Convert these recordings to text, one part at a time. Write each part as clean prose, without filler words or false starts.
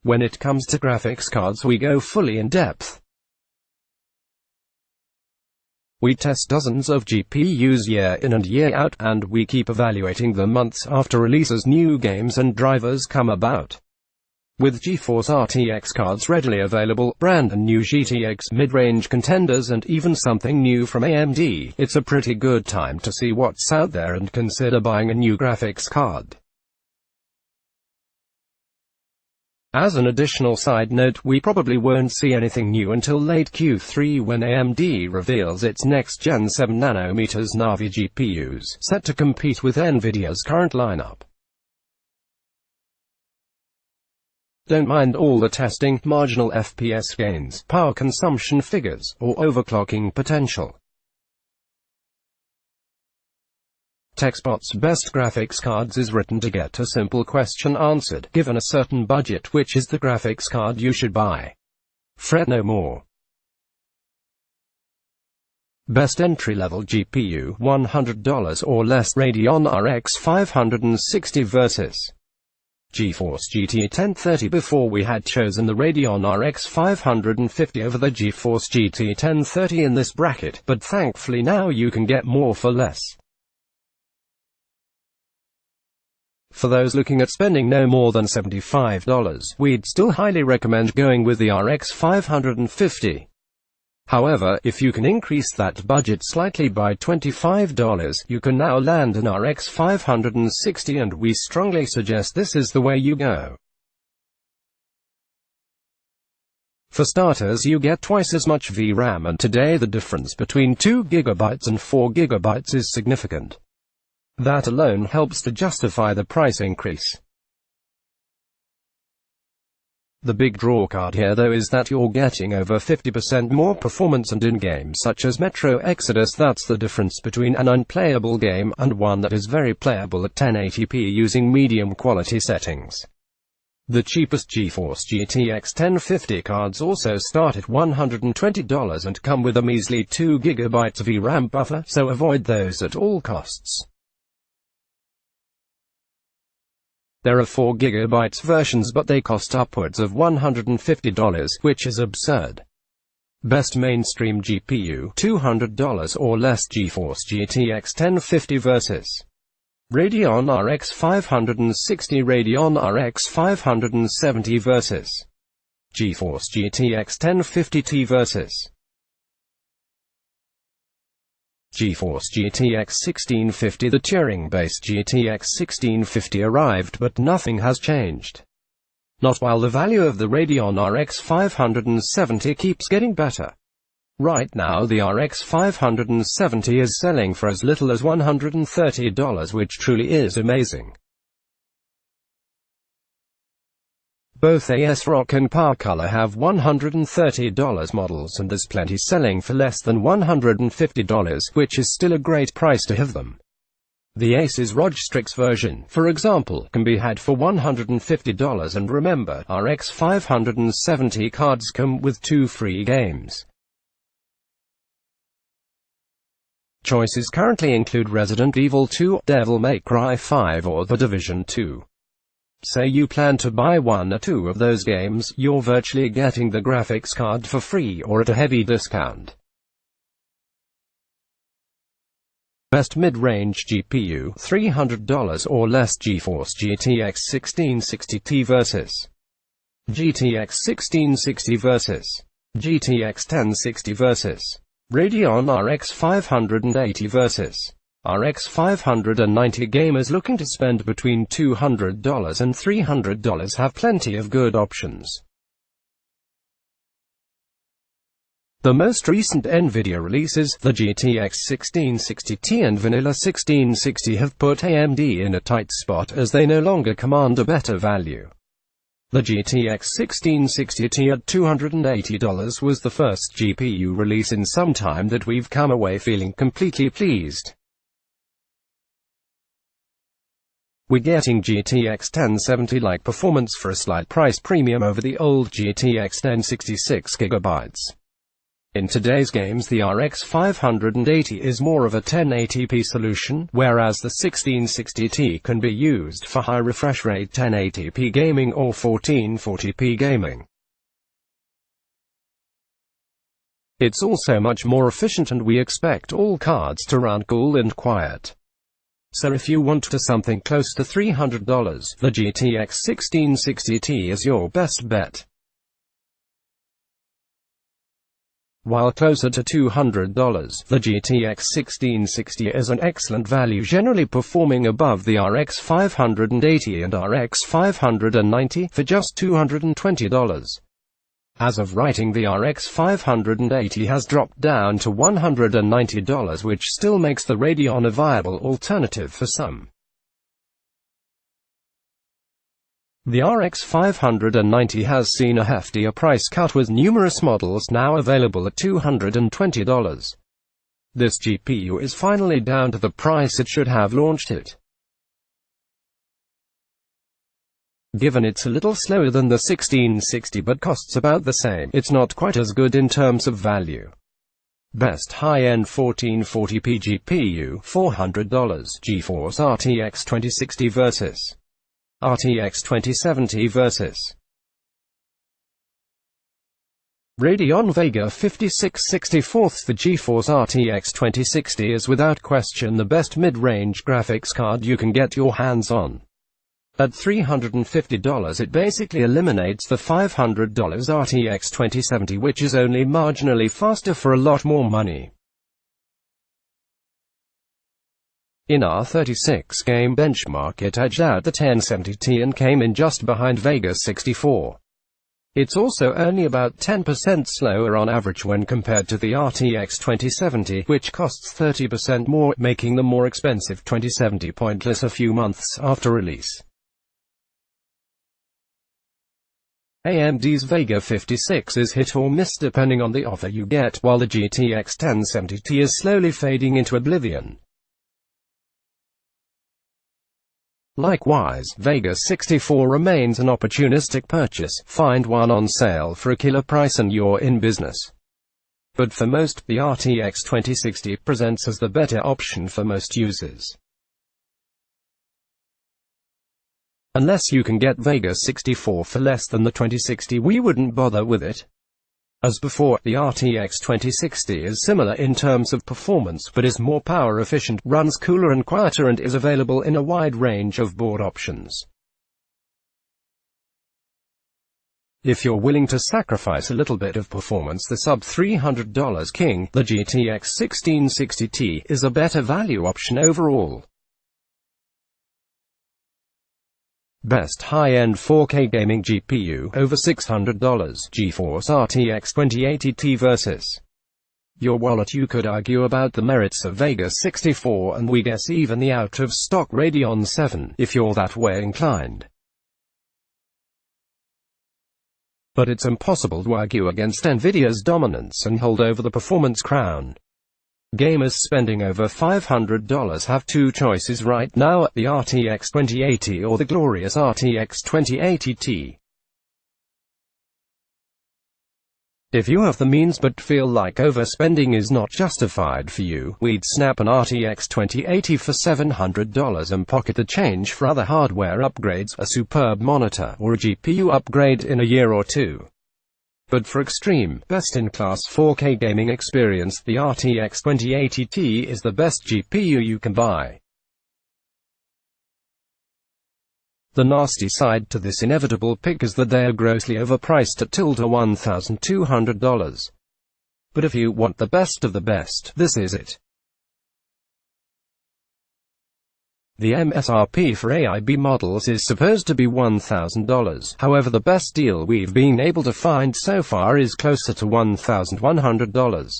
When it comes to graphics cards, we go fully in depth. We test dozens of GPUs year in and year out, and we keep evaluating them months after release as new games and drivers come about. With GeForce RTX cards readily available, brand new GTX mid-range contenders, and even something new from AMD, it's a pretty good time to see what's out there and consider buying a new graphics card. As an additional side note, we probably won't see anything new until late Q3 when AMD reveals its next-gen 7nm Navi GPUs, set to compete with Nvidia's current lineup. Don't mind all the testing, marginal FPS gains, power consumption figures, or overclocking potential. TechSpot's best graphics cards is written to get a simple question answered. Given a certain budget, which is the graphics card you should buy? Fret no more. Best entry-level GPU, $100 or less, Radeon RX 560 vs. GeForce GT 1030. Before, we had chosen the Radeon RX 550 over the GeForce GT 1030 in this bracket, but thankfully now you can get more for less. For those looking at spending no more than $75, we'd still highly recommend going with the RX 550. However, if you can increase that budget slightly by $25, you can now land an RX 560, and we strongly suggest this is the way you go. For starters, you get twice as much VRAM, and today the difference between 2 GB and 4 GB is significant. That alone helps to justify the price increase. The big drawcard here though is that you're getting over 50% more performance, and in games such as Metro Exodus, that's the difference between an unplayable game and one that is very playable at 1080p using medium quality settings. The cheapest GeForce GTX 1050 cards also start at $120 and come with a measly 2 GB VRAM buffer, so avoid those at all costs. There are 4 GB versions, but they cost upwards of $150, which is absurd. Best mainstream GPU, $200 or less, GeForce GTX 1050 vs. Radeon RX 560, Radeon RX 570 vs. GeForce GTX 1050 Ti vs. GeForce GTX 1650. The Turing-based GTX 1650 arrived, but nothing has changed. Not while the value of the Radeon RX 570 keeps getting better. Right now the RX 570 is selling for as little as $130, which truly is amazing. Both ASRock and PowerColor have $130 models, and there's plenty selling for less than $150, which is still a great price to have them. The Asus ROG Strix version, for example, can be had for $150, and remember, RX 570 cards come with 2 free games. Choices currently include Resident Evil 2, Devil May Cry 5 or The Division 2. Say you plan to buy 1 or 2 of those games, you're virtually getting the graphics card for free or at a heavy discount. Best mid-range GPU, $300 or less, GeForce GTX 1660 Ti vs. GTX 1660 vs. GTX 1060 vs. Radeon RX 580 vs. RX 590. Gamers looking to spend between $200 and $300 have plenty of good options. The most recent Nvidia releases, the GTX 1660 Ti and Vanilla 1660, have put AMD in a tight spot as they no longer command a better value. The GTX 1660 Ti at $280 was the first GPU release in some time that we've come away feeling completely pleased. We're getting GTX 1070-like performance for a slight price premium over the old GTX 1060 6GB. In today's games, the RX 580 is more of a 1080p solution, whereas the 1660 can be used for high refresh rate 1080p gaming or 1440p gaming. It's also much more efficient, and we expect all cards to run cool and quiet. So if you want to something close to $300, the GTX 1660 is your best bet. While closer to $200, the GTX 1660 is an excellent value, generally performing above the RX 580 and RX 590 for just $220. As of writing, the RX 580 has dropped down to $190, which still makes the Radeon a viable alternative for some. The RX 590 has seen a heftier price cut, with numerous models now available at $220. This GPU is finally down to the price it should have launched it. Given it's a little slower than the 1660 but costs about the same, it's not quite as good in terms of value. Best high-end 1440p GPU, $400, GeForce RTX 2060 vs. RTX 2070 vs. Radeon Vega 5664. The GeForce RTX 2060 is without question the best mid-range graphics card you can get your hands on. At $350, it basically eliminates the $500 RTX 2070, which is only marginally faster for a lot more money. In our 36-game benchmark, it edged out the 1070 and came in just behind Vega 64. It's also only about 10% slower on average when compared to the RTX 2070, which costs 30% more, making the more expensive 2070 pointless a few months after release. AMD's Vega 56 is hit or miss depending on the offer you get, while the GTX 1070 is slowly fading into oblivion. Likewise, Vega 64 remains an opportunistic purchase. Find one on sale for a killer price and you're in business. But for most, the RTX 2060 presents as the better option for most users. Unless you can get Vega 64 for less than the 2060, we wouldn't bother with it. As before, the RTX 2060 is similar in terms of performance but is more power efficient, runs cooler and quieter, and is available in a wide range of board options. If you're willing to sacrifice a little bit of performance, the sub-$300 king, the GTX 1660 is a better value option overall. Best high-end 4K gaming GPU, over $600, GeForce RTX 2080 vs. your wallet. You could argue about the merits of Vega 64 and we guess even the out-of-stock Radeon 7, if you're that way inclined. But it's impossible to argue against Nvidia's dominance and hold over the performance crown. Gamers spending over $500 have two choices right now: the RTX 2080 or the glorious RTX 2080 Ti. If you have the means but feel like overspending is not justified for you, we'd snap an RTX 2080 for $700 and pocket the change for other hardware upgrades, a superb monitor, or a GPU upgrade in a year or two. But for extreme, best-in-class 4K gaming experience, the RTX 2080 Ti is the best GPU you can buy. The nasty side to this inevitable pick is that they are grossly overpriced at $1,200. But if you want the best of the best, this is it. The MSRP for AIB models is supposed to be $1,000, however the best deal we've been able to find so far is closer to $1,100.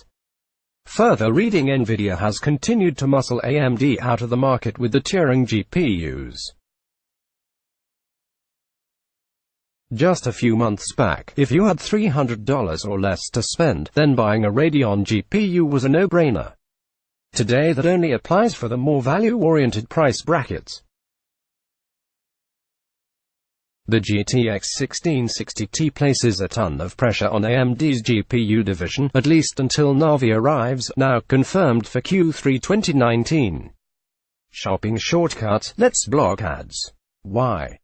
Further reading: Nvidia has continued to muscle AMD out of the market with the Turing GPUs. Just a few months back, if you had $300 or less to spend, then buying a Radeon GPU was a no-brainer. Today that only applies for the more value-oriented price brackets. The GTX 1660 Ti places a ton of pressure on AMD's GPU division, at least until Navi arrives, now confirmed for Q3 2019. Shopping shortcut, let's block ads. Why?